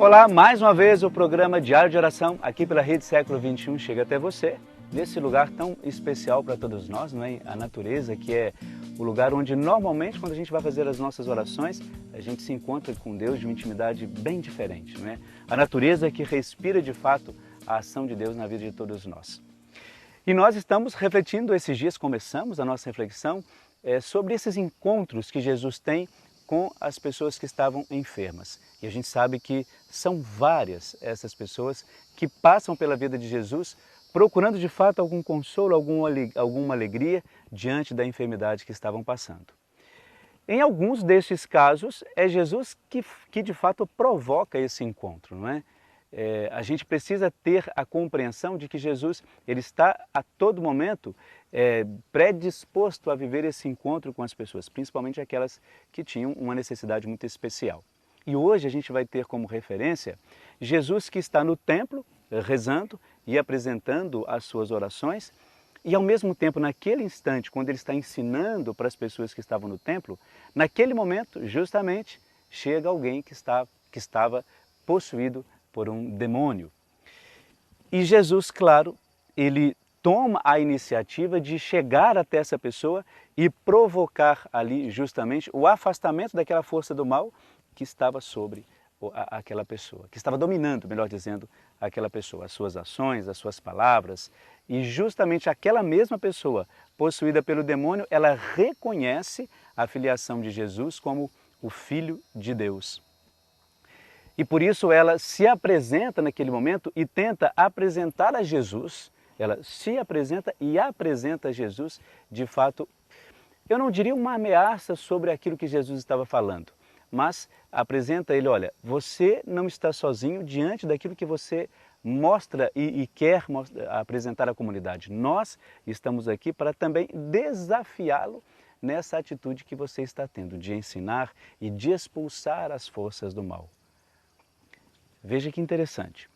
Olá, mais uma vez o programa Diário de Oração aqui pela Rede Século XXI chega até você, nesse lugar tão especial para todos nós, não é? A natureza, que é o lugar onde normalmente quando a gente vai fazer as nossas orações, a gente se encontra com Deus de uma intimidade bem diferente, não é? A natureza que respira de fato a ação de Deus na vida de todos nós. E nós estamos refletindo esses dias, começamos a nossa reflexão sobre esses encontros que Jesus tem com as pessoas que estavam enfermas. E a gente sabe que são várias essas pessoas que passam pela vida de Jesus procurando de fato algum consolo, alguma alegria diante da enfermidade que estavam passando. Em alguns destes casos, é Jesus que de fato provoca esse encontro, não é? A gente precisa ter a compreensão de que Jesus ele está a todo momento predisposto a viver esse encontro com as pessoas, principalmente aquelas que tinham uma necessidade muito especial. E hoje a gente vai ter como referência Jesus que está no templo rezando e apresentando as suas orações e ao mesmo tempo naquele instante, quando ele está ensinando para as pessoas que estavam no templo, naquele momento justamente chega alguém que estava possuído por um demônio. E Jesus, claro, ele toma a iniciativa de chegar até essa pessoa e provocar ali justamente o afastamento daquela força do mal que estava sobre aquela pessoa, que estava dominando, melhor dizendo, aquela pessoa, as suas ações, as suas palavras. E justamente aquela mesma pessoa, possuída pelo demônio, ela reconhece a filiação de Jesus como o Filho de Deus. E por isso ela se apresenta naquele momento e tenta apresentar a Jesus, ela se apresenta e apresenta a Jesus, de fato, eu não diria uma ameaça sobre aquilo que Jesus estava falando, mas apresenta ele, olha, você não está sozinho diante daquilo que você mostra e quer apresentar à comunidade. Nós estamos aqui para também desafiá-lo nessa atitude que você está tendo, de ensinar e de expulsar as forças do mal. Veja que interessante.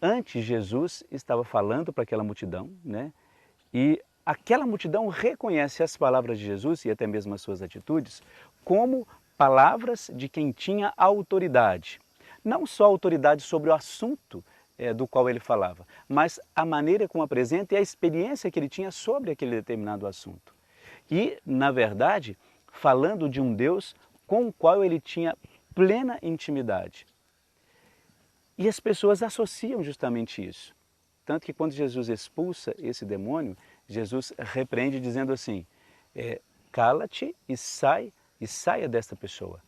Antes Jesus estava falando para aquela multidão, né? E aquela multidão reconhece as palavras de Jesus e até mesmo as suas atitudes como palavras de quem tinha autoridade. Não só autoridade sobre o assunto do qual ele falava, mas a maneira como apresenta e a experiência que ele tinha sobre aquele determinado assunto. E, na verdade, falando de um Deus com o qual ele tinha plena intimidade. E as pessoas associam justamente isso. Tanto que quando Jesus expulsa esse demônio, Jesus repreende dizendo assim, cala-te e saia desta pessoa.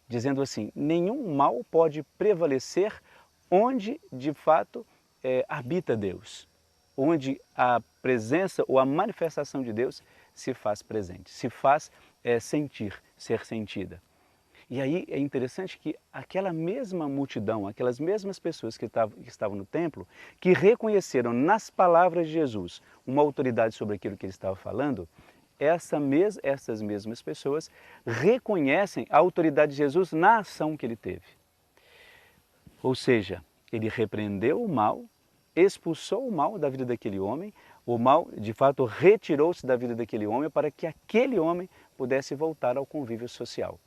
Dizendo assim, nenhum mal pode prevalecer onde de fato habita Deus. Onde a presença ou a manifestação de Deus se faz presente, se faz sentir, ser sentida. E aí é interessante que aquela mesma multidão, aquelas mesmas pessoas que estavam no templo, que reconheceram nas palavras de Jesus uma autoridade sobre aquilo que ele estava falando, essas mesmas pessoas reconhecem a autoridade de Jesus na ação que ele teve. Ou seja, ele repreendeu o mal, expulsou o mal da vida daquele homem, o mal de fato retirou-se da vida daquele homem para que aquele homem pudesse voltar ao convívio social.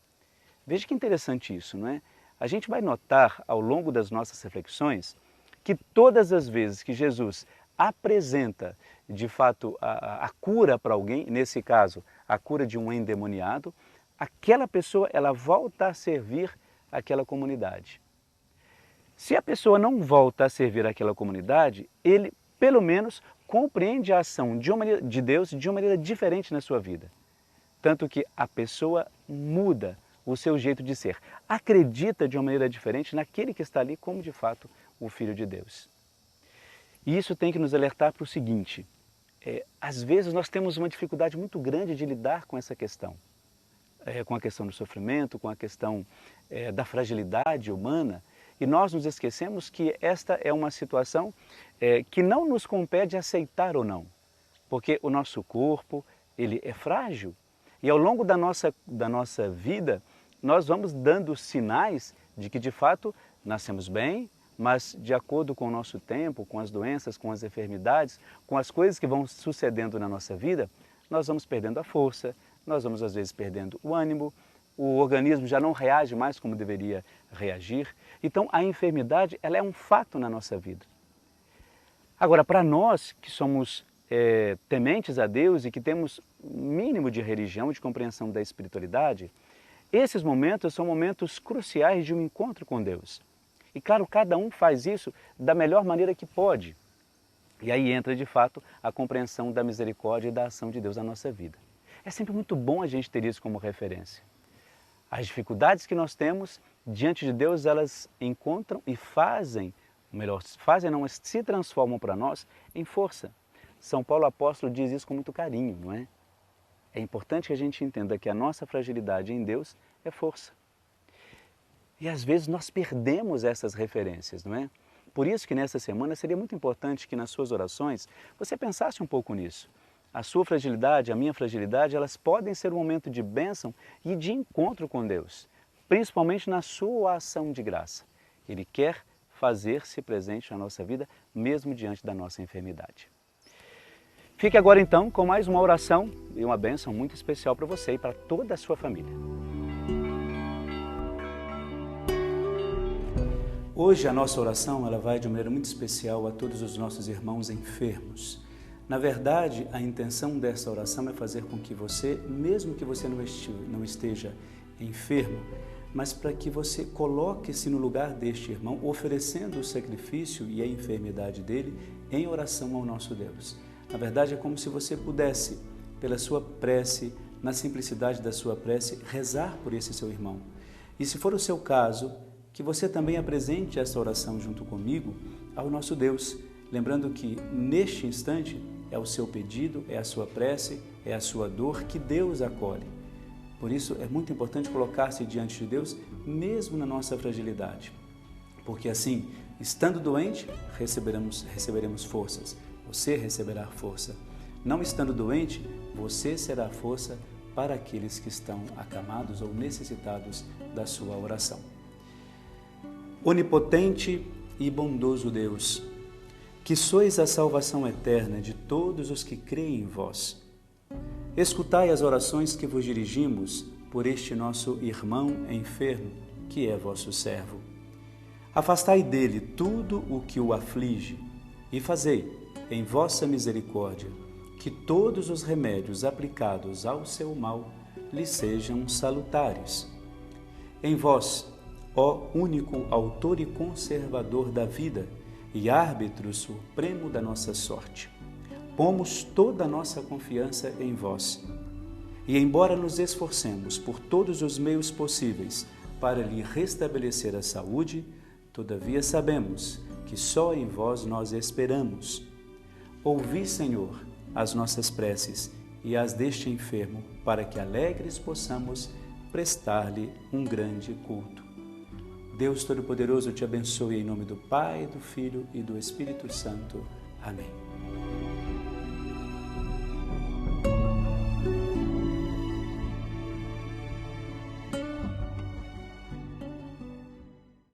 Veja que interessante isso, não é? A gente vai notar ao longo das nossas reflexões que todas as vezes que Jesus apresenta de fato a cura para alguém, nesse caso a cura de um endemoniado, aquela pessoa ela volta a servir aquela comunidade. Se a pessoa não volta a servir aquela comunidade, ele pelo menos compreende a ação de Deus de uma maneira diferente na sua vida. Tanto que a pessoa muda o seu jeito de ser, acredita de uma maneira diferente naquele que está ali como de fato o Filho de Deus. E isso tem que nos alertar para o seguinte, às vezes nós temos uma dificuldade muito grande de lidar com essa questão, com a questão do sofrimento, com a questão da fragilidade humana, e nós nos esquecemos que esta é uma situação que não nos compete aceitar ou não, porque o nosso corpo ele é frágil, e ao longo da nossa vida, nós vamos dando sinais de que, de fato, nascemos bem, mas de acordo com o nosso tempo, com as doenças, com as enfermidades, com as coisas que vão sucedendo na nossa vida, nós vamos perdendo a força, nós vamos às vezes perdendo o ânimo, o organismo já não reage mais como deveria reagir. Então a enfermidade ela é um fato na nossa vida. Agora, para nós que somos tementes a Deus e que temos mínimo de religião, de compreensão da espiritualidade, esses momentos são momentos cruciais de um encontro com Deus. E claro, cada um faz isso da melhor maneira que pode. E aí entra de fato a compreensão da misericórdia e da ação de Deus na nossa vida. É sempre muito bom a gente ter isso como referência. As dificuldades que nós temos diante de Deus, elas encontram e fazem, ou melhor, não, se transformam para nós em força. São Paulo apóstolo diz isso com muito carinho, não é? É importante que a gente entenda que a nossa fragilidade em Deus é força. E às vezes nós perdemos essas referências, não é? Por isso que nessa semana seria muito importante que nas suas orações você pensasse um pouco nisso. A sua fragilidade, a minha fragilidade, elas podem ser um momento de bênção e de encontro com Deus, principalmente na sua ação de graça. Ele quer fazer-se presente na nossa vida, mesmo diante da nossa enfermidade. Fique agora então com mais uma oração e uma bênção muito especial para você e para toda a sua família. Hoje a nossa oração ela vai de maneira muito especial a todos os nossos irmãos enfermos. Na verdade, a intenção dessa oração é fazer com que você, mesmo que você não esteja enfermo, mas para que você coloque-se no lugar deste irmão, oferecendo o sacrifício e a enfermidade dele em oração ao nosso Deus. Na verdade, é como se você pudesse, pela sua prece, na simplicidade da sua prece, rezar por esse seu irmão. E se for o seu caso, que você também apresente essa oração junto comigo ao nosso Deus, lembrando que neste instante é o seu pedido, é a sua prece, é a sua dor que Deus acolhe. Por isso é muito importante colocar-se diante de Deus, mesmo na nossa fragilidade. Porque assim, estando doente, receberemos forças. Você receberá força. Não estando doente, você será força para aqueles que estão acamados ou necessitados da sua oração. Onipotente e bondoso Deus, que sois a salvação eterna de todos os que creem em vós, escutai as orações que vos dirigimos por este nosso irmão enfermo, que é vosso servo. Afastai dele tudo o que o aflige e fazei, em vossa misericórdia, que todos os remédios aplicados ao seu mal lhe sejam salutares. Em vós, ó único autor e conservador da vida e árbitro supremo da nossa sorte, pomos toda a nossa confiança em vós. E embora nos esforcemos por todos os meios possíveis para lhe restabelecer a saúde, todavia sabemos que só em vós nós esperamos. Ouvi, Senhor, as nossas preces e as deste enfermo, para que alegres possamos prestar-lhe um grande culto. Deus Todo-Poderoso te abençoe em nome do Pai, do Filho e do Espírito Santo. Amém.